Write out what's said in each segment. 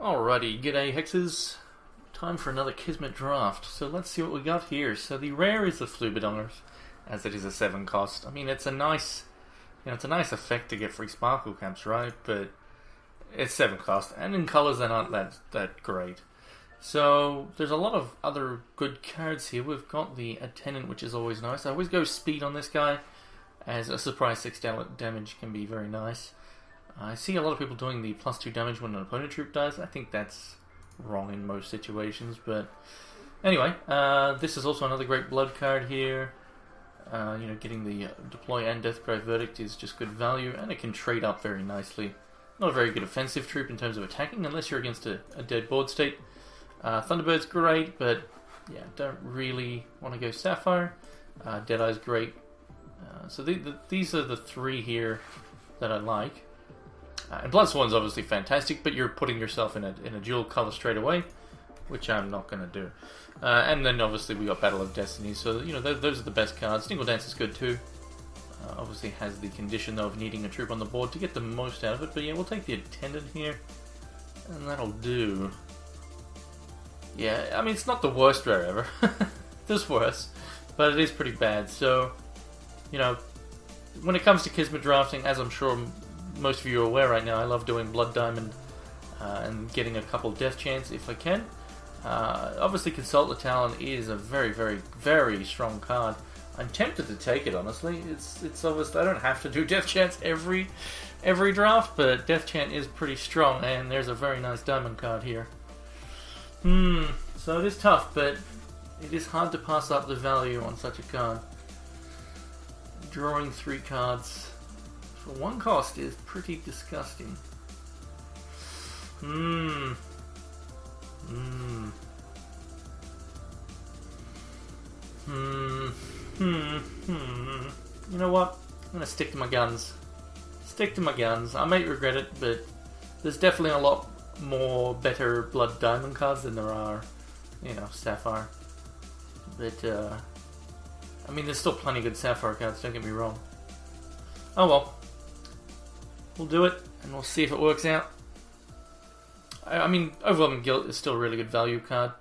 Alrighty, g'day Hexes. Time for another Kismet draft. So let's see what we got here. So the rare is the Flubidongers, as it is a 7 cost. I mean, it's a nice, it's a nice effect to get free Sparkle Caps, right? But it's 7 cost, and in colors that aren't that great. So there's a lot of other good cards here. We've got the Attendant, which is always nice. I always go speed on this guy, as a surprise 6 damage can be very nice. I see a lot of people doing the +2 damage when an opponent troop dies. I think that's wrong in most situations, but anyway, this is also another great blood card here. Getting the deploy and Deathcry Verdict is just good value, and it can trade up very nicely. Not a very good offensive troop in terms of attacking, unless you're against a dead board state. Thunderbird's great, but yeah, don't really want to go Sapphire. Deadeye's great. So these are the 3 here that I like. And Bloodsworn's obviously fantastic, but you're putting yourself in a dual color straight away, which I'm not going to do. And then obviously we got Battle of Destiny, so those are the best cards. Dingle Dance is good too. Obviously has the condition though of needing a troop on the board to get the most out of it, but yeah, we'll take the Attendant here, and that'll do. Yeah, I mean, it's not the worst rare ever. There's worse, but it is pretty bad. So, when it comes to Kismet drafting, as I'm sure most of you are aware right now, I love doing Blood Diamond and getting a couple Death Chance if I can. Obviously, Consult the Talon is a very, very, very strong card. I'm tempted to take it, honestly. It's obvious I don't have to do Death Chance every draft, but Death Chant is pretty strong, and there's a very nice Diamond card here. So it is tough, but it is hard to pass up the value on such a card. Drawing 3 cards for 1 cost is pretty disgusting. You know what? I'm gonna stick to my guns. I might regret it, but there's definitely a lot more better Blood Diamond cards than there are, Sapphire. But, I mean, there's still plenty of good Sapphire cards, don't get me wrong. Oh well. We'll do it, and we'll see if it works out. I mean, Overwhelming Guilt is still a really good value card.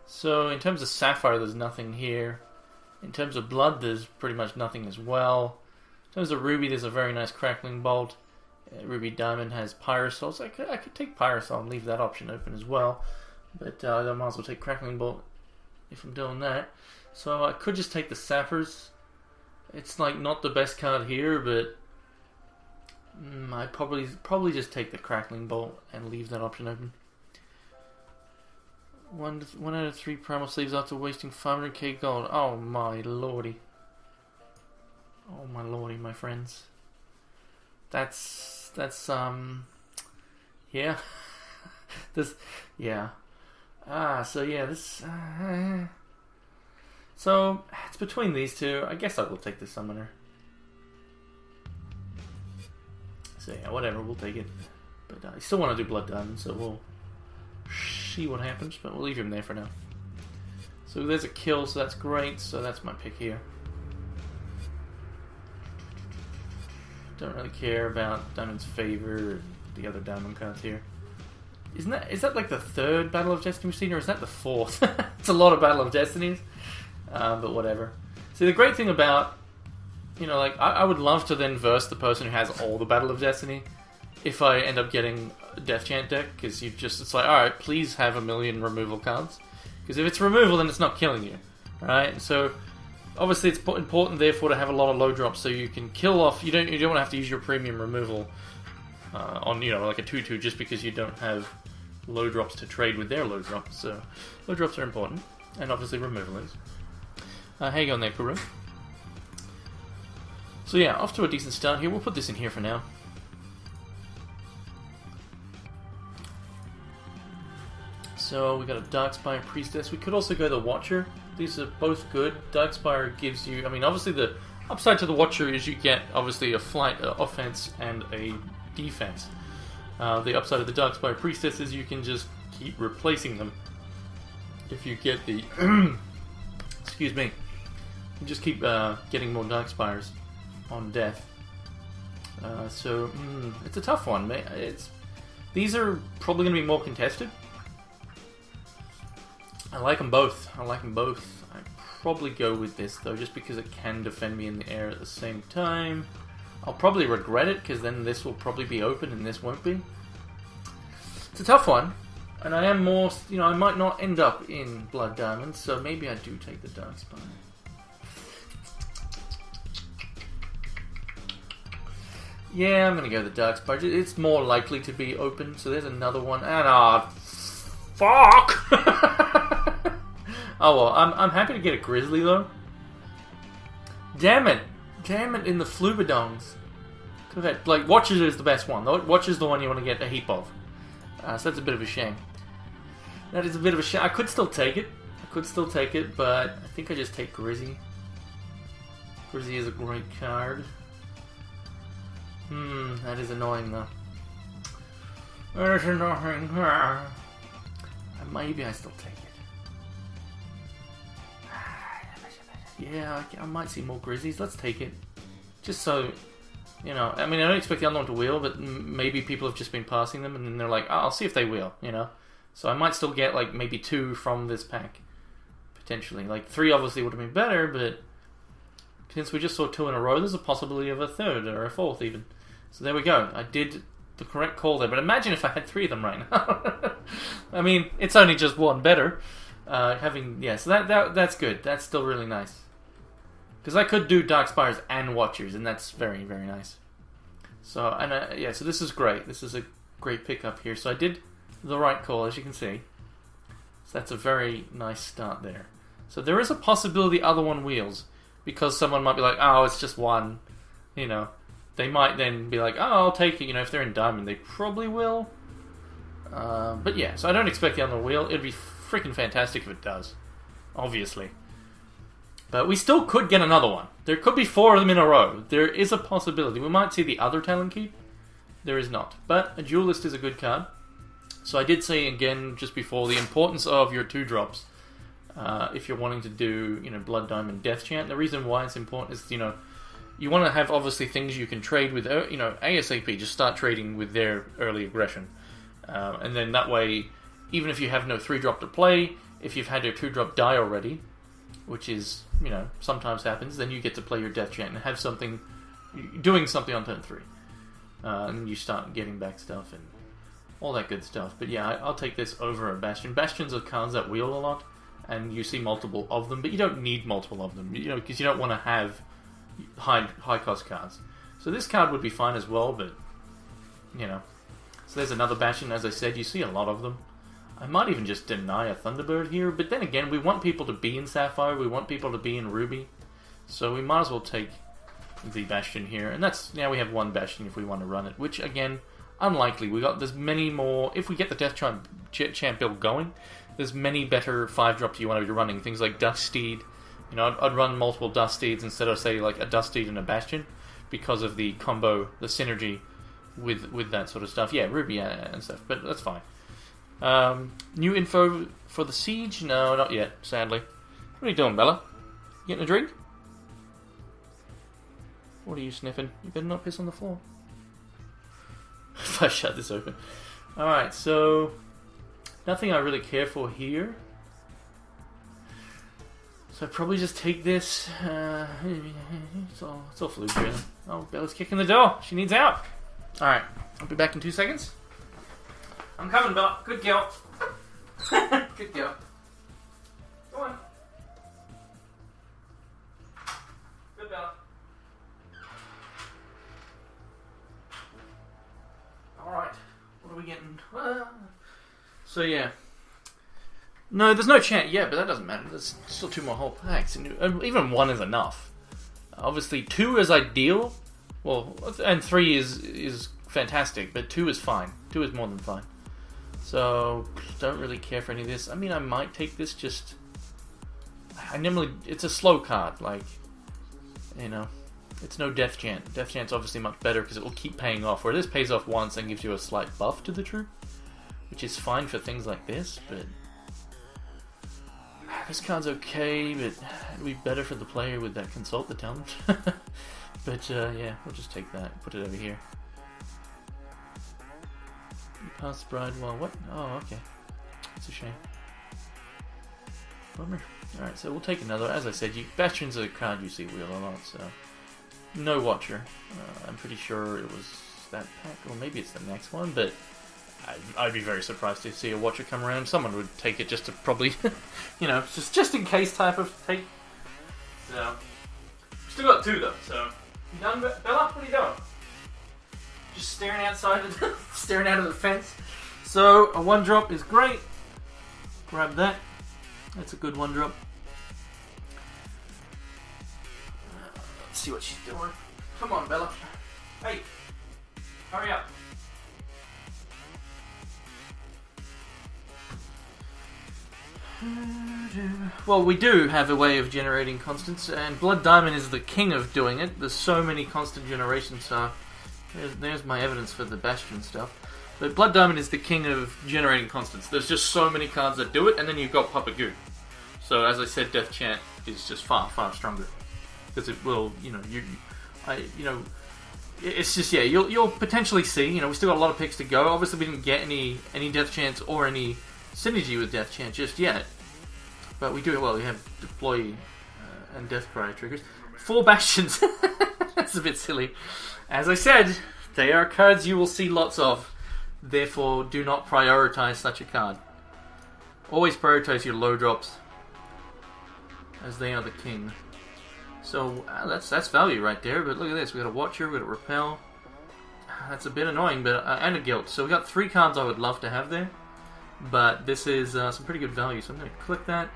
So, in terms of Sapphire, there's nothing here. In terms of Blood, there's pretty much nothing as well. In terms of Ruby, there's a very nice Crackling Bolt. Ruby Diamond has Pyrosol, so I could take Pyrosol and leave that option open as well. But I might as well take Crackling Bolt if I'm doing that. So I could just take the Sappers. It's like not the best card here, but I'd probably just take the Crackling Bolt and leave that option open. 1 out of 3 Primal Sleeves after wasting 500k gold. Oh my lordy. Oh my lordy, my friends. That's yeah. So it's between these 2. I guess I will take the Summoner. So yeah, whatever, we'll take it. But I still want to do Blood Diamond, so we'll see what happens, but we'll leave him there for now. So there's a kill, so that's great, so that's my pick here. Don't really care about Diamond's Favor and the other Diamond cards here. Is that like the 3rd Battle of Destiny we've seen, or is that the 4th? It's a lot of Battle of Destinies, but whatever. See, the great thing about, I would love to then verse the person who has all the Battle of Destiny if I end up getting a Death Chant deck, because it's like, alright, please have 1,000,000 removal cards. Because if it's removal, then it's not killing you, right? So obviously it's important therefore to have a lot of low drops so you can kill off. You don't want to have to use your premium removal on like a 2/2 just because you don't have low drops to trade with their low drops. So low drops are important, and obviously removal is. How you going there, Kuru? So yeah, off to a decent start here. We'll put this in here for now. So we got a Darkspire Priestess. We could also go the Watcher. These are both good. Darkspire gives you, obviously the upside to the Watcher is you get obviously a flight, offense, and a defense. The upside of the Darkspire Priestess is you can just keep replacing them. If you get the, excuse me, you just keep getting more Darkspires on death. So it's a tough one. These are probably going to be more contested. I like them both. I'd probably go with this though, just because it can defend me in the air at the same time. I'll probably regret it, because then this will probably be open and this won't be. It's a tough one, and I am more, you know, I might not end up in Blood Diamonds, so maybe I do take the Darkspire. Yeah, I'm gonna go with the Darkspire. It's more likely to be open, so there's another one, and fuck! Oh well, I'm happy to get a Grizzly though. Damn it in the Flubadongs. Like, Watchers is the best one. Watchers is the one you want to get a heap of. So that's a bit of a shame. That is a bit of a shame. I could still take it. But I think I just take Grizzy. Grizzy is a great card. That is annoying though. That is annoying. Maybe I still take it. Yeah, I might see more Grizzlies. Let's take it. Just so, you know, I mean, I don't expect the other one to wheel, but maybe people have just been passing them, and then they're like, oh, I'll see if they wheel, you know? So I might still get, like, maybe 2 from this pack, potentially. Like, 3 obviously would have been better, but since we just saw 2 in a row, there's a possibility of a 3rd, or a 4th even. So there we go. I did the correct call there, but imagine if I had 3 of them right now. I mean, it's only just one better. So that's good. That's still really nice. Because I could do Darkspires and Watchers, and that's very, very nice. So, and yeah, so this is great. This is a great pickup here. So I did the right call, as you can see. So that's a very nice start there. So there is a possibility the other one wheels, because someone might be like, oh, it's just one. You know, they might then be like, oh, I'll take it. You know, if they're in Diamond, they probably will. But yeah, so I don't expect the other wheel. It'd be freaking fantastic if it does, obviously. But we still could get another one. There could be 4 of them in a row. There is a possibility. We might see the other Talon Keep. There is not. But a Duelist is a good card. So I did say again just before the importance of your 2-drops. If you're wanting to do, you know, Blood Diamond Death Chant. The reason why it's important is, you know, you want to have obviously things you can trade with, you know, ASAP. Just start trading with their early aggression. And then that way, even if you have no 3-drop to play, if you've had your 2-drop die already, which is, you know, sometimes happens, then you get to play your Death Chant and have something, doing something on turn 3. And then you start getting back stuff and all that good stuff. But yeah, I'll take this over a Bastion. Bastions are cards that wheel a lot, and you see multiple of them, but you don't need multiple of them, you know, because you don't want to have high cost cards. So this card would be fine as well, but, you know. So there's another Bastion, as I said, you see a lot of them. I might even just deny a Thunderbird here, but then again, we want people to be in Sapphire, we want people to be in Ruby, so we might as well take the Bastion here, and that's, now we have 1 Bastion if we want to run it, which again, unlikely. There's many more, if we get the Death Chant build going, there's many better 5-drops you want to be running, things like Dust Steed. You know, I'd run multiple Dust Steeds instead of, say, like a Dust Steed and a Bastion, because of the combo, the synergy with that sort of stuff. Yeah, Ruby and stuff, but that's fine. New info for the Siege? No, not yet, sadly. What are you doing, Bella? You getting a drink? What are you sniffing? You better not piss on the floor. If I shut this open. Alright, so nothing I really care for here. So I'd probably just take this. It's all fluke, really. Oh, Bella's kicking the door. She needs out. Alright, I'll be back in 2 seconds. I'm coming, Bella. Good girl. Good girl. Go on. Good Bella. Alright. What are we getting? So yeah. No, there's no chant yet, but that doesn't matter. There's still 2 more whole packs. And even 1 is enough. Obviously, 2 is ideal. Well, and 3 is fantastic, but 2 is fine. 2 is more than fine. So, don't really care for any of this. I mean, I might take this just... It's a slow card, like, you know. It's no Death Chant. Death Chant's obviously much better because it will keep paying off. Where this pays off once and gives you a slight buff to the troop, which is fine for things like this, but... This card's okay, but it'd be better for the player with that Consult the Talent. But, yeah, we'll just take that. Put it over here. Cast Bride while what? Oh, okay. That's a shame. Bummer. Alright, so we'll take another. As I said, Bastion's a card you see wheel a lot, so... No Watcher. I'm pretty sure it was that pack, or maybe it's the next one, but... I'd be very surprised to see a Watcher come around. Someone would take it just to probably... you know, just in case type of take. So... Still got two though, so... You done, Bella? What are you doing? Just staring outside, staring out of the fence. So, a 1-drop is great. Grab that. That's a good 1-drop. Let's see what she's doing. Come on, Bella. Hey, hurry up. Well, we do have a way of generating constants, and Blood Diamond is the king of doing it. There's so many constant generations, so there's my evidence for the Bastion stuff. But Blood Diamond is the king of generating constants. There's just so many cards that do it, and then you've got Papa Goo. So, as I said, Death Chant is just far, far stronger. Because it will, it's just, yeah, you'll potentially see, we still got a lot of picks to go. Obviously, we didn't get any Death Chants or any synergy with Death Chant just yet. But we do, well, we have Deploy and Death Cry triggers. 4 Bastions. That's a bit silly. As I said, they are cards you will see lots of. Therefore, do not prioritize such a card. Always prioritize your low drops, as they are the king. So, that's value right there, but look at this. We got a Watcher, we got a Repel. That's a bit annoying, but and a Guilt. So we got 3 cards I would love to have there. But this is some pretty good value, so I'm going to click that.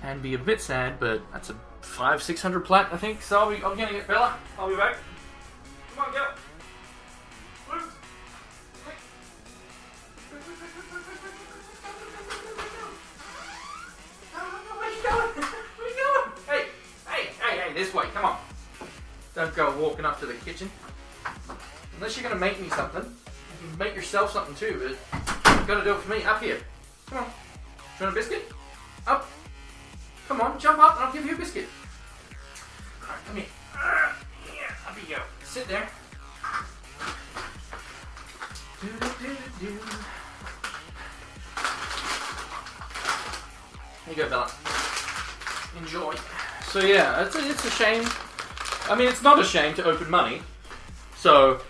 And be a bit sad, but that's a 500-600 plat, I think. So I'm getting it, Bella. I'll be back. Come on, go. Where you going? Where you going? Hey, this way, come on. Don't go walking up to the kitchen. Unless you're going to make me something. You can make yourself something too, but you've got to do it for me. Up here. Come on. Do you want a biscuit? Up. Come on, jump up and I'll give you a biscuit. Alright, come here. Yeah, up you go. Sit there. Here you go, Bella. Enjoy. So yeah, it's a shame. I mean, it's not a shame to open money. So,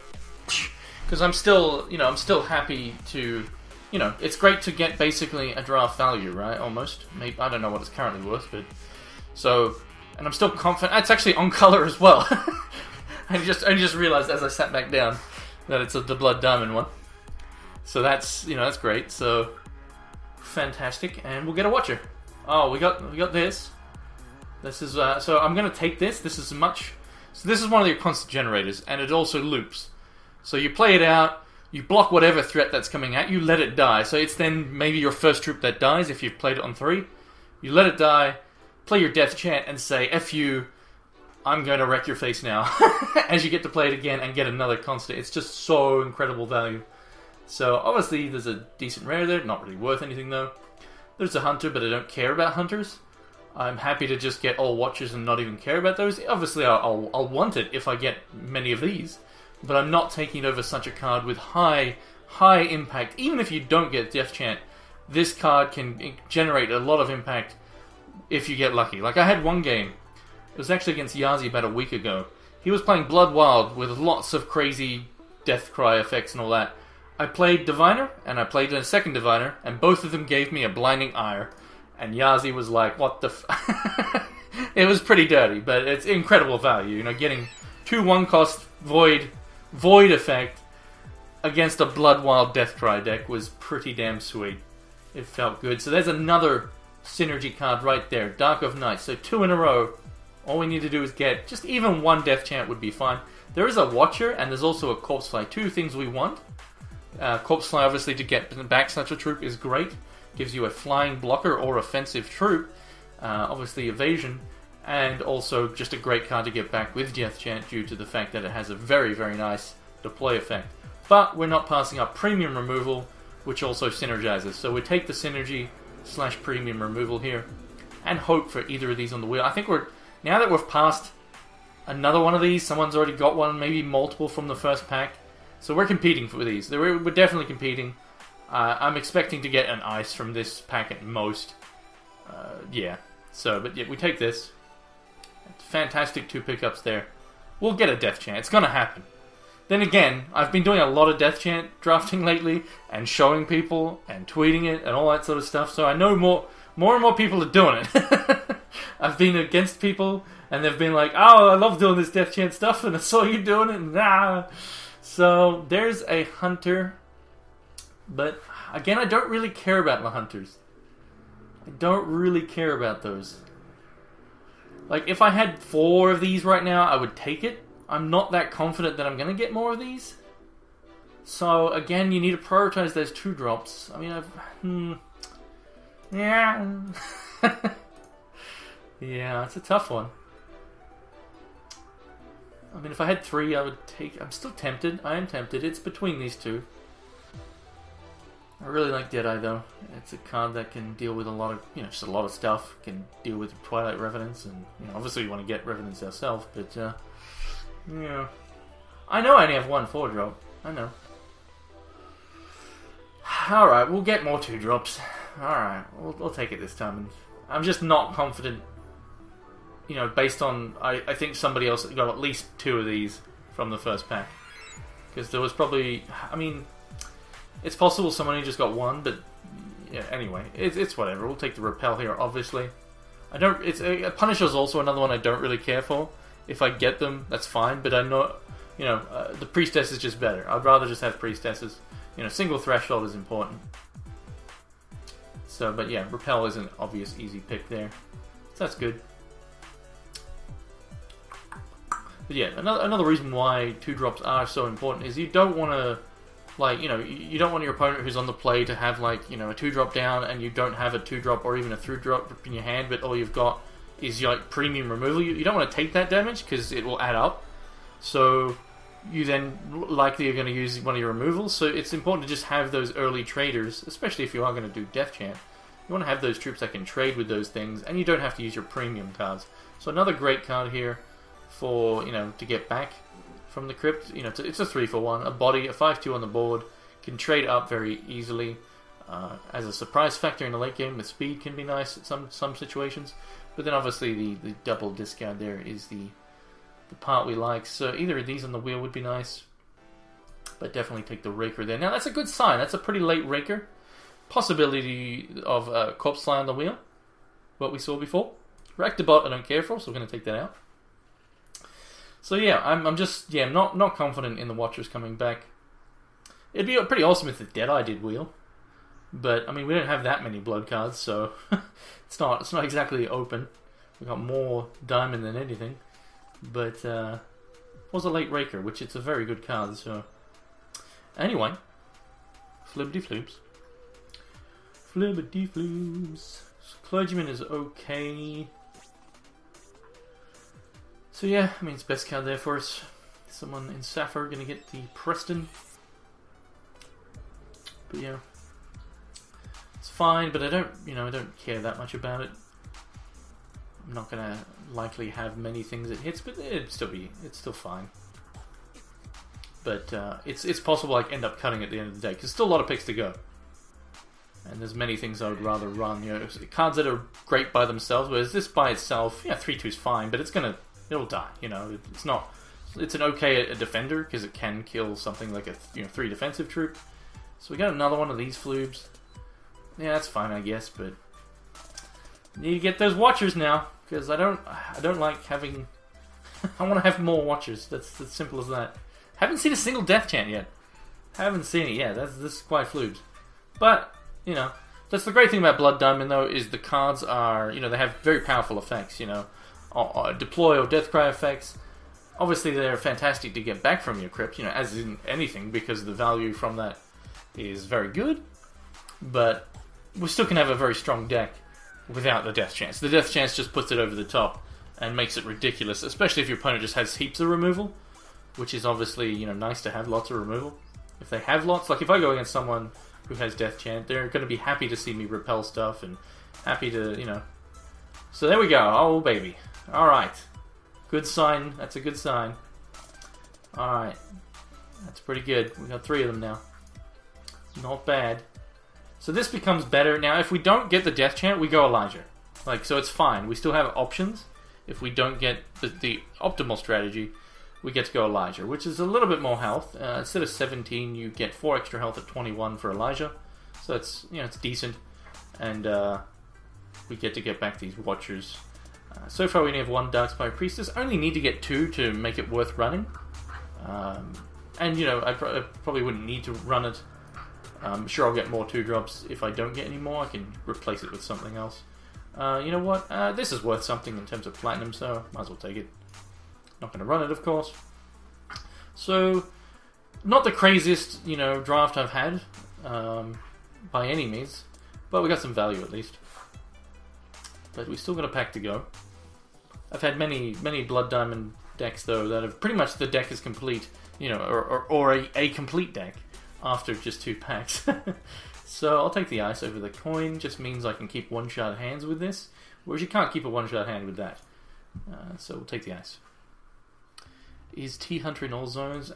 because I'm still happy to, it's great to get basically a draft value, right? Almost. Maybe, I don't know what it's currently worth, but so, and I'm still confident. It's actually on color as well. I just realized as I sat back down that it's the Blood Diamond one. So that's that's great. So fantastic, and we'll get a Watcher. Oh, we got this. This is so I'm gonna take this. This is much. So this is one of your constant generators, and it also loops. So you play it out. You block whatever threat that's coming at you, let it die. So it's then maybe your first troop that dies if you've played it on 3. You let it die, play your Death Chant, and say, F you, I'm going to wreck your face now. As you get to play it again and get another constant. It's just so incredible value. So obviously there's a decent rare there, not really worth anything though. There's a Hunter, but I don't care about Hunters. I'm happy to just get all Watchers and not even care about those. Obviously I'll want it if I get many of these. But I'm not taking over such a card with high impact. Even if you don't get Death Chant, this card can generate a lot of impact if you get lucky. Like I had one game, it was actually against Yazi about a week ago. He was playing Blood Wild with lots of crazy Death Cry effects and all that. I played Diviner, and I played a second Diviner, and both of them gave me a Blinding Ire. And Yazi was like, what the f... It was pretty dirty, but it's incredible value. Getting 2 1-cost Void effect against a Blood Wild Death Cry deck was pretty damn sweet. It felt good. So there's another synergy card right there. Dark of Night. So 2 in a row. All we need to do is get just even 1 Death Chant would be fine. There is a Watcher and there's also a Corpse Fly. 2 things we want. Corpse Fly obviously to get back such a troop is great. Gives you a flying blocker or offensive troop. Obviously evasion. And also just a great card to get back with Death Chant due to the fact that it has a very, very nice deploy effect. But we're not passing up premium removal, which also synergizes. So we take the synergy / premium removal here and hope for either of these on the wheel. I think now that we've passed another one of these, someone's already got one, maybe multiple from the first pack. So we're competing for these. We're definitely competing. I'm expecting to get an ice from this pack at most. Yeah. So, but yeah, we take this. Fantastic 2 pickups there. We'll get a Death Chant. It's gonna happen. Then again, I've been doing a lot of Death Chant drafting lately, and showing people, and tweeting it, and all that sort of stuff, so I know more and more people are doing it. I've been against people, and they've been like, oh, I love doing this Death Chant stuff, and I saw you doing it, and nah. So, there's a Hunter, but again, I don't really care about the Hunters. I don't really care about those. Like, if I had 4 of these right now, I would take it. I'm not that confident that I'm going to get more of these. So, again, you need to prioritize those 2 drops. I mean, yeah. Yeah, it's a tough one. I mean, if I had 3, I would take... I'm still tempted. I am tempted. It's between these 2. I really like Deadeye, though. It's a card that can deal with a lot of, just a lot of stuff. Can deal with Twilight Revenants, and, obviously you want to get Revenants yourself, but, yeah. I know I only have 1 4-drop. I know. Alright, we'll get more 2-drops. Alright, we'll take it this time. I'm just not confident, based on... I think somebody else got at least 2 of these from the first pack. Because there was probably... I mean... It's possible someone only just got 1, but yeah. Anyway, it's whatever. We'll take the Repel here, obviously. I don't. It's Punisher's also another one I don't really care for. If I get them, that's fine. But I know, the Priestess is just better. I'd rather just have Priestesses. Single Threshold is important. So, but yeah, Repel is an obvious, easy pick there. So that's good. But yeah, another reason why 2-drops are so important is you don't want to. Like, you don't want your opponent who's on the play to have, like, a 2-drop down and you don't have a 2-drop or even a 3-drop in your hand, but all you've got is, like, premium removal. You don't want to take that damage because it will add up. So, you then likely are going to use one of your removals. So, it's important to just have those early traders, especially if you are going to do Death Chant. You want to have those troops that can trade with those things, and you don't have to use your premium cards. So, another great card here for, to get back from the crypt. It's a 3-for-1, a body, a 5/2 on the board, can trade up very easily. As a surprise factor in the late game, the speed can be nice at some situations, but then obviously the double discard there is the part we like. So either of these on the wheel would be nice, but definitely take the Raker there. Now that's a good sign. That's a pretty late Raker. Possibility of Corpse Fly on the wheel, what we saw before. Rectobot I don't care for, so we're going to take that out. So yeah, I'm just not confident in the Watchers coming back. It'd be pretty awesome if the Deadeye did wheel, but I mean we don't have that many blood cards, so it's not exactly open. We got more diamond than anything, but was a late Raker, which it's a very good card. So anyway, flibbity floobs. Clergyman is okay. So yeah, I mean, it's best card there for us. Someone in Sapphire going to get the Preston. But yeah, it's fine, but I don't care that much about it. I'm not going to likely have many things it hits, but it's still fine. But it's possible I end up cutting at the end of the day, because still a lot of picks to go. And there's many things I would rather run. Cards that are great by themselves, whereas this by itself, 3/2 is fine, but it'll die, It's not. It's an okay defender because it can kill something like a 3 defensive troop. So we got another one of these floobs. Yeah, that's fine, I guess, but need to get those Watchers now because I don't like having. I want to have more Watchers. That's as simple as that. Haven't seen a single Death Chant yet. Haven't seen it yet. This is quite floobs, but that's the great thing about Blood Diamond though is the cards are they have very powerful effects. Deploy or Deathcry effects. Obviously, they're fantastic to get back from your crypt, as in anything, because the value from that is very good. But we still can have a very strong deck without the Death Chance. The Death Chance just puts it over the top and makes it ridiculous, especially if your opponent just has heaps of removal, which is obviously, nice to have lots of removal. If they have lots, like if I go against someone who has Death Chant, they're going to be happy to see me repel stuff and happy to, So there we go. Oh, baby. Alright. Good sign. That's a good sign. Alright. That's pretty good. We got 3 of them now. Not bad. So this becomes better. Now, if we don't get the Death Chant, we go Elijah. Like, so it's fine. We still have options. If we don't get the optimal strategy, we get to go Elijah, which is a little bit more health. Instead of 17, you get 4 extra health at 21 for Elijah. So it's, you know, it's decent. And we get back these Watchers. So far we only have 1 Darkspire Priestess. Only need to get 2 to make it worth running. And, you know, I probably wouldn't need to run it. Sure, I'll get more 2-drops. If I don't get any more, I can replace it with something else. You know what? This is worth something in terms of platinum, so might as well take it. Not going to run it, of course. So, not the craziest, you know, draft I've had, by any means. But we got some value at least. But we still got a pack to go. I've had many Blood Diamond decks, though, that have pretty much the deck is complete, you know, or a complete deck after just 2 packs. So I'll take the ice over the coin. Just means I can keep 1-shot hands with this, whereas you can't keep a 1-shot hand with that. So we'll take the ice. Is T-Hunter in all zones?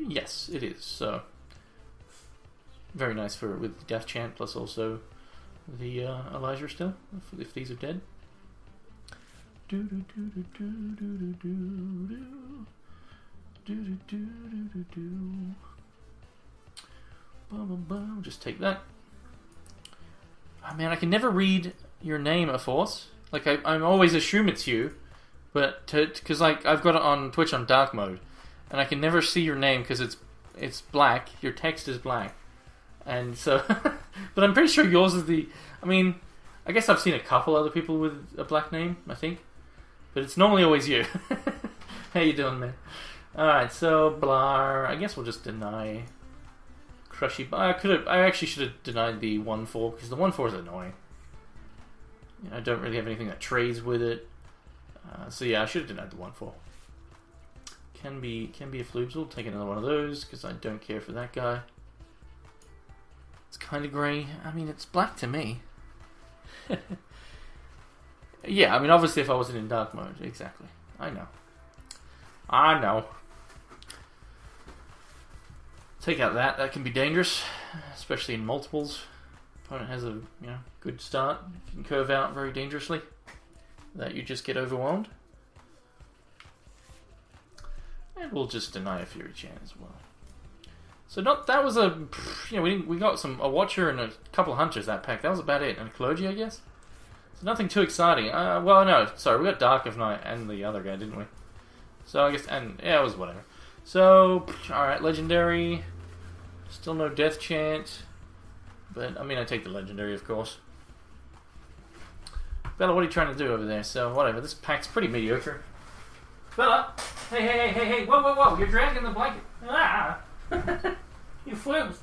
Yes, it is. So very nice with Death Chant, plus also the Elijah still, if these are dead. Just take that. Oh man, I can never read your name, A Force. Like, I always assume it's you, but because like I've got it on Twitch on dark mode, and I can never see your name because it's black. Your text is black, and so. But I'm pretty sure yours is the. I mean, I guess I've seen a couple other people with a black name, I think, but it's normally always you. How you doing, man? All right, so blah. I guess we'll just deny. Crushy. I actually should have denied the 1/4 because the 1/4 is annoying. You know, I don't really have anything that trades with it. So yeah, I should have denied the 1/4. Can be a Floobsel. Take another one of those because I don't care for that guy. It's kind of grey. I mean, it's black to me. Yeah, I mean, obviously if I wasn't in dark mode, exactly. I know. Take out that can be dangerous, especially in multiples. Opponent has a good start. You can curve out very dangerously. That you just get overwhelmed. And we'll just deny a Fury Chant as well. So that was we got a Watcher and a couple of Hunters that pack. That was about it. And a Clergy, I guess. So nothing too exciting. Well, no, sorry, we got Dark of Night and the other guy, didn't we? So I guess, and yeah, it was whatever. So, alright, Legendary. Still no Death Chant. But, I mean, I take the Legendary, of course. Bella, what are you trying to do over there? So, whatever, this pack's pretty mediocre. Bella! Hey, whoa, you're dragging the blanket. Ah! You flipped.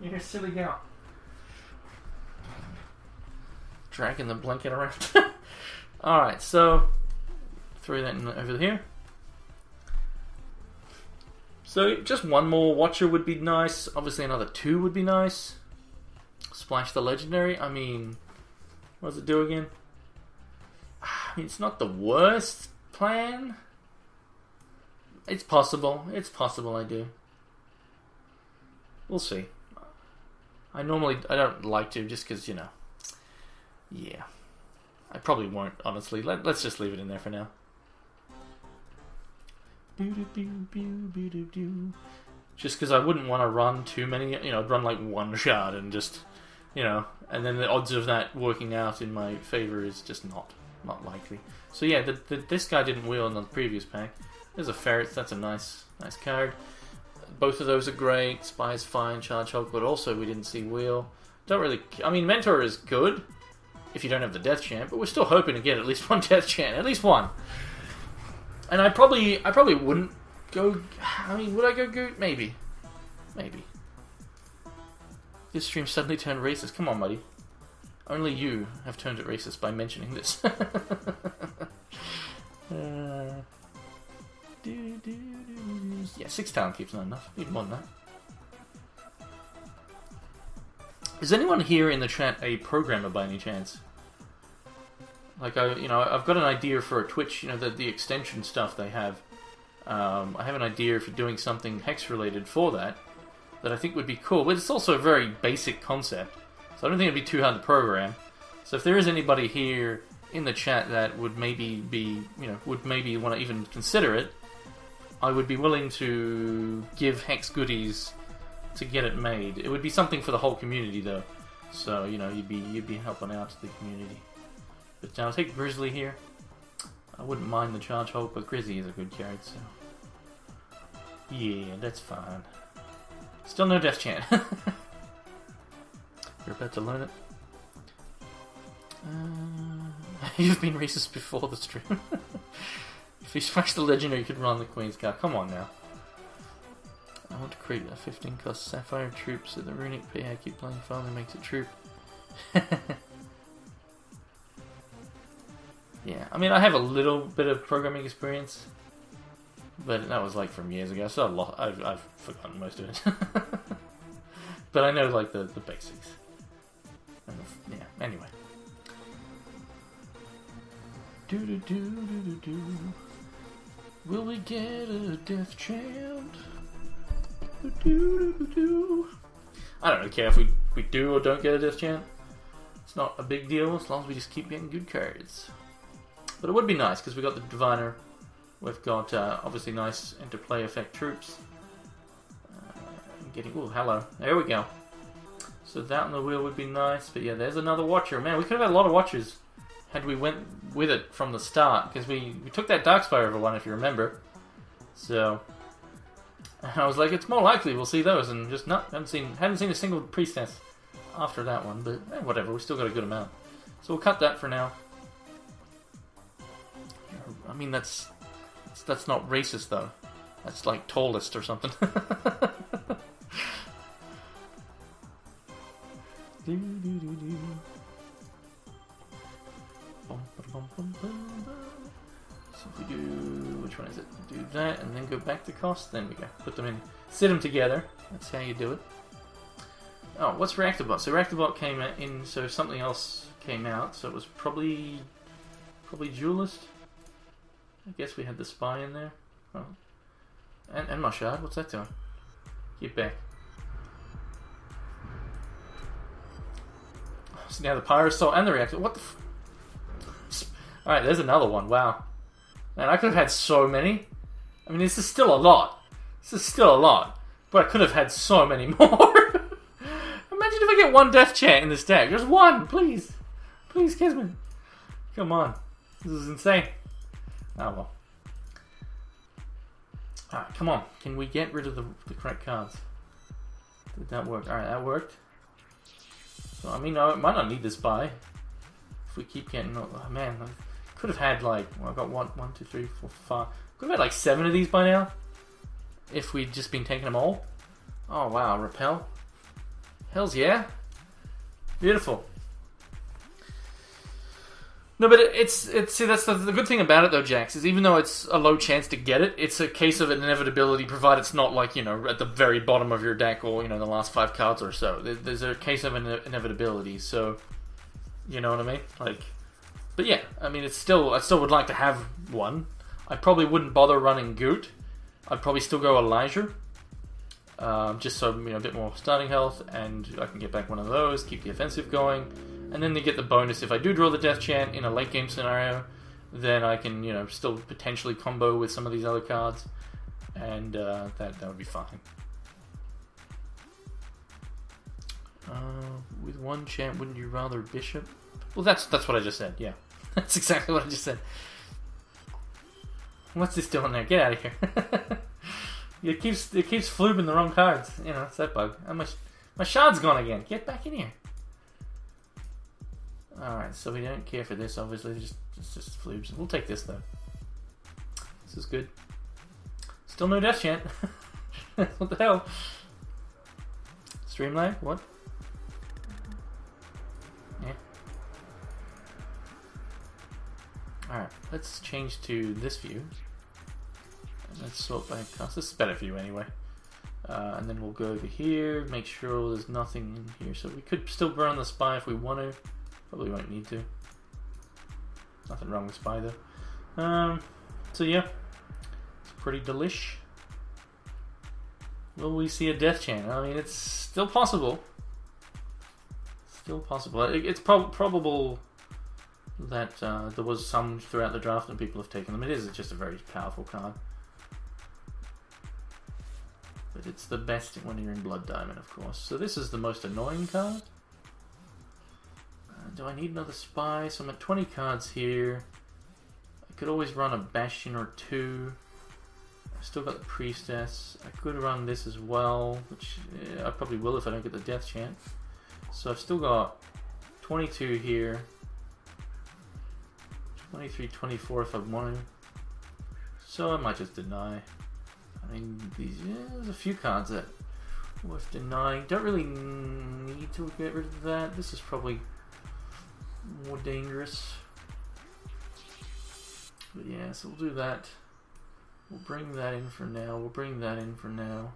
You're a silly gal. Dragging the blanket around. Alright, so, throw that in over here. So just one more Watcher would be nice. Obviously another 2 would be nice. Splash the Legendary. I mean, what does it do again? I mean, it's not the worst plan. It's possible. I do. We'll see. I don't like to just because, you know. Yeah. I probably won't, honestly. Let's just leave it in there for now. Just because I wouldn't want to run too many, I'd run like 1 shard and just, and then the odds of that working out in my favor is just not likely. So yeah, this guy didn't wheel in the previous pack. There's a Ferret, that's a nice card. Both of those are great. Spy's fine, Charge Hulk, but also we didn't see wheel. I mean, Mentor is good if you don't have the Death Chant, but we're still hoping to get at least 1 Death Chant, at least 1. And I probably wouldn't go. I mean, would I go Goot? Maybe. This stream suddenly turned racist. Come on, buddy. Only you have turned it racist by mentioning this. Yeah, 6 talent keeps not enough. Need more than that. Is anyone here in the chat a programmer by any chance? Like I've got an idea for a Twitch, the extension stuff they have. I have an idea if you're doing something Hex related for that I think would be cool. But it's also a very basic concept, so I don't think it'd be too hard to program. So if there is anybody here in the chat that would maybe be, would maybe want to even consider it, I would be willing to give Hex goodies to get it made. It would be something for the whole community though, so you'd be helping out the community. But I'll take Grizzly here. I wouldn't mind the Charge Hulk, but Grizzly is a good card, so yeah, that's fine. Still no Death Chant. You're about to learn it. You've been racist before the stream. If you smash the legendary, you could run the Queen's card. Come on now. I want to create a 15 cost Sapphire troop so the runic pay I keep playing finally makes it troop. Yeah, I mean, I have a little bit of programming experience, but that was like from years ago, so I've forgotten most of it. But I know like the basics. And yeah, anyway. Will we get a death chant? I don't really care if we do or don't get a death chant. It's not a big deal as long as we just keep getting good cards. But it would be nice because we got the Diviner. We've got obviously nice interplay effect troops. Oh, hello. There we go. So that on the wheel would be nice. But yeah, there's another Watcher. Man, we could have had a lot of Watchers had we went with it from the start, because we took that Darkspire over one, if you remember. So I was like, it's more likely we'll see those, and just haven't seen a single Priestess after that one. But whatever, we still got a good amount. So we'll cut that for now. I mean, that's not racist though. That's like tallest or something. So if we do, which one is it? Do that and then go back to cost. Then we go. Put them in, sit them together. That's how you do it. Oh, what's Reactobot? So Reactobot came in. So something else came out. So it was probably Duelist. I guess we had the Spy in there. Oh. And Mashard. What's that doing? Get back. So now the Pyrosaur and the Reactor. What the Alright, there's another one. Wow. Man, I could have had so many. I mean, this is still a lot. But I could have had so many more. Imagine if I get one Death Chant in this deck. Just one, please. Please, Kismet. Come on. This is insane. Oh well. Alright, come on. Can we get rid of the correct cards? Did that work? Alright, that worked. So, I mean, I might not need this buy. If we keep getting... Oh, man, I could have had like... Well, I've got 1, 2, 3, 4, 5... Could have had like 7 of these by now. If we'd just been taking them all. Oh, wow. Repel. Hells yeah. Beautiful. No, but see, that's the good thing about it though, Jax, is even though it's a low chance to get it, it's a case of inevitability, provided it's not like, at the very bottom of your deck or, the last 5 cards or so. There's a case of inevitability, so, you know what I mean? Like, but yeah, I mean, I still would like to have one. I probably wouldn't bother running Goot. I'd probably still go Elijah, just so, a bit more starting health, and I can get back one of those, keep the offensive going. And then they get the bonus. If I do draw the Death Chant in a late game scenario, then I can, still potentially combo with some of these other cards, and that would be fine. With one chant, wouldn't you rather Bishop? Well, that's what I just said. Yeah, that's exactly what I just said. What's this doing there? Get out of here! it keeps floobing the wrong cards. It's that bug. My shard's gone again. Get back in here. Alright, so we don't care for this, obviously, it's just floobs. We'll take this, though. This is good. Still no Death Chant. What the hell? Streamline? What? Yeah. Alright, let's change to this view. And let's sort by cost. This is better view, anyway. And then we'll go over here, make sure there's nothing in here. So we could still burn the Spy if we want to. Probably won't need to. Nothing wrong with Spy though. So yeah, let's pretty delish. Will we see a death chant? I mean, it's still possible. Still possible. It's probable that there was some throughout the draft and people have taken them. It is just a very powerful card. But it's the best when you're in Blood Diamond, of course. So this is the most annoying card. Do I need another spy? So I'm at 20 cards here. I could always run a Bastion or two. I've still got the Priestess. I could run this as well, which I probably will if I don't get the Death Chant. So I've still got 22 here. 23, 24 if I want to. So I might just deny. I mean, there's a few cards that are worth denying. Don't really need to get rid of that. This is probably more dangerous. But yeah, so we'll do that. We'll bring that in for now. We'll bring that in for now.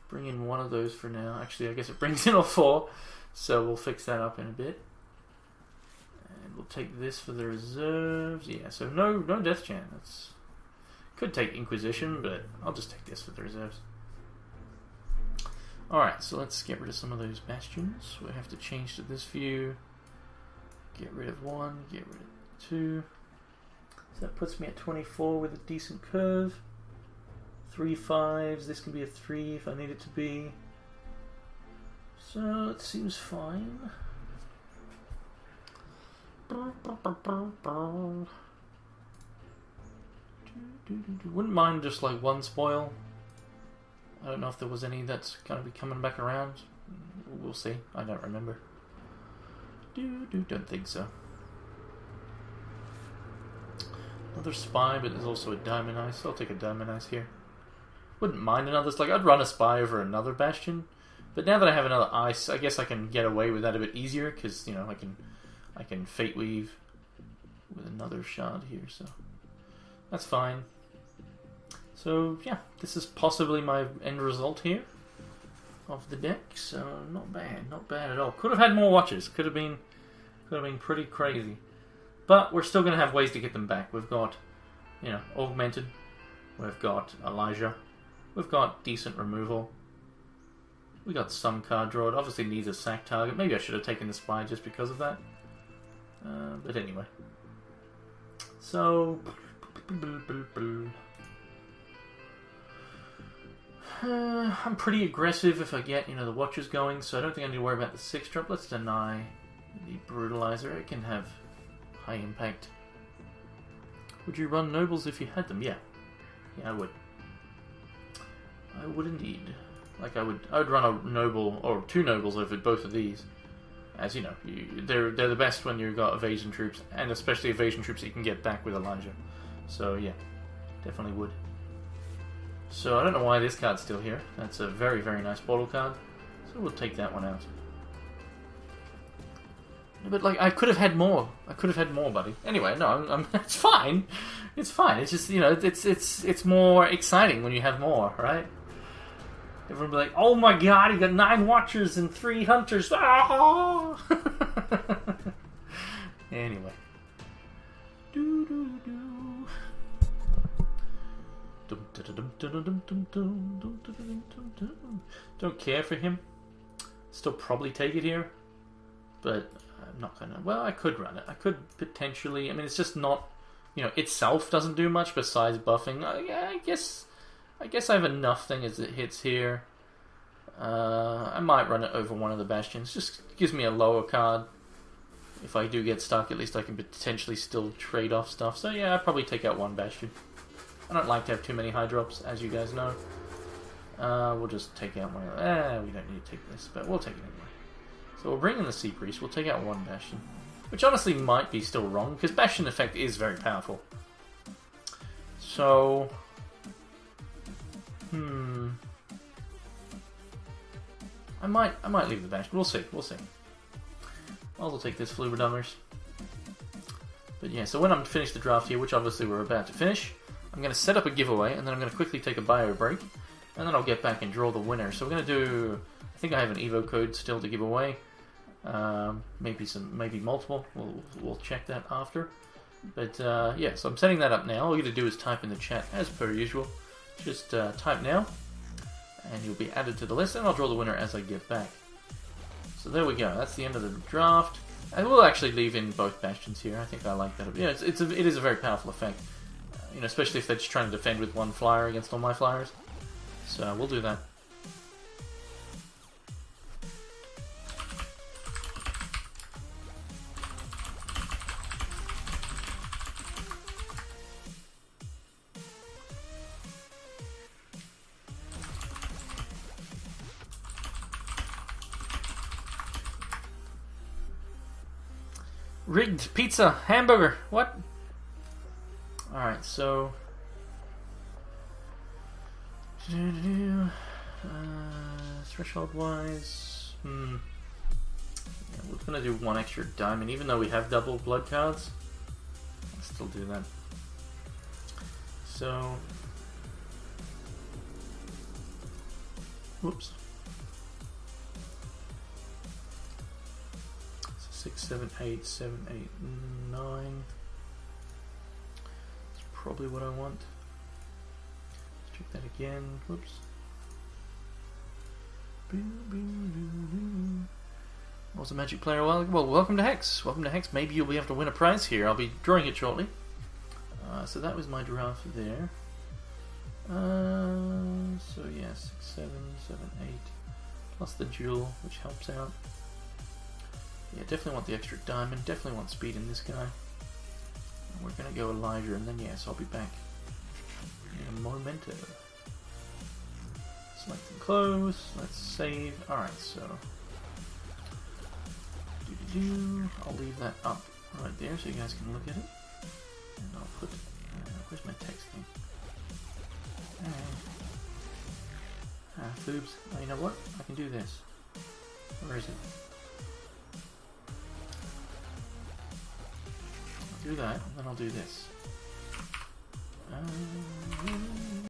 Bring in one of those for now. Actually, I guess it brings in all four. So we'll fix that up in a bit. And we'll take this for the reserves. Yeah, so no Death Chant. That's... Could take Inquisition, but I'll just take this for the reserves. Alright, so let's get rid of some of those Bastions. We have to change to this view. Get rid of one, get rid of two. So that puts me at 24 with a decent curve. 3 5s, this can be a 3 if I need it to be. So it seems fine. Wouldn't mind just like one spoil. I don't know if there was any that's going to be coming back around. We'll see. I don't remember. Don't think so. Another spy, but there's also a diamond ice. So I'll take a diamond ice here. Wouldn't mind another. Like I'd run a spy over another bastion, but now that I have another ice, I guess I can get away with that a bit easier because you know I can fate weave with another shard here. So that's fine. So yeah, this is possibly my end result here of the deck. So not bad at all. Could have had more watches. Could have been pretty crazy. But we're still going to have ways to get them back. We've got, you know, Augmented. We've got Elijah. We've got decent removal. We got some card draw. It obviously needs a sack target. Maybe I should have taken the spy just because of that. But anyway. So... I'm pretty aggressive if I get, you know, the watches going, so I don't think I need to worry about the 6-drop. Let's deny the Brutalizer. It can have high impact. Would you run Nobles if you had them? Yeah. Yeah, I would. I would indeed. Like, I would run a Noble, or 2 Nobles over both of these. As you know, they're the best when you've got evasion troops, and especially evasion troops that you can get back with Elijah. So, yeah. Definitely would. So I don't know why this card's still here. That's a very, very nice bottle card. So we'll take that one out. But like, I could have had more. I could have had more, buddy. Anyway, no, it's fine. It's fine. It's just, you know, it's more exciting when you have more, right? Everyone will be like, oh my god, he got 9 Watchers and 3 Hunters. Ah! Anyway. Don't care for him. Still probably take it here, but I'm not gonna. Well, I could run it. I could potentially. I mean, it's just not. You know, itself doesn't do much besides buffing. I guess I have enough thing as it hits here. I might run it over one of the bastions. Just gives me a lower card. If I do get stuck, at least I can potentially still trade off stuff. So yeah, I'd probably take out one bastion. I don't like to have too many high drops, as you guys know. We'll just take out one of them. We don't need to take this, but we'll take it anyway. So we'll bring in the Sea Priest. We'll take out one Bastion. Which honestly might be still wrong, because Bastion effect is very powerful. So... I might leave the Bastion. We'll see. I'll take this Fluidumers. But yeah, so when I'm finished the draft here, which obviously we're about to finish, I'm going to set up a giveaway, and then I'm going to quickly take a bio break, and then I'll get back and draw the winner. So we're going to do... I think I have an Evo code still to give away. Maybe multiple. We'll check that after. But yeah, so I'm setting that up now. All you got to do is type in the chat, as per usual. just type now, and you'll be added to the list, and I'll draw the winner as I get back. So there we go. That's the end of the draft. And we'll actually leave in both bastions here. I think I like that. Yeah, it is a very powerful effect. You know, especially if they're just trying to defend with one flyer against all my flyers. So we'll do that. Rigged pizza hamburger. What? Alright, so threshold wise, yeah, we're gonna do one extra diamond, even though we have double blood cards. I'll still do that. So, whoops. 6, 7, 8, 7, 8, 9. That's probably what I want. Let's check that again. Whoops. I was a Magic player a while ago. Well, welcome to Hex. Welcome to Hex. Maybe you'll be able to win a prize here. I'll be drawing it shortly. So that was my draft there. So yeah, 6, 7, 7, 8. Plus the jewel, which helps out. Yeah, definitely want the extra diamond, definitely want speed in this guy. And we're going to go Elijah, and then yes, I'll be back in a momento. Select and close, let's save. Alright, so I'll leave that up right there so you guys can look at it. And I'll put, where's my text thing? Foobs. Oh, you know what? I can do this. Where is it? Do that, and then I'll do this.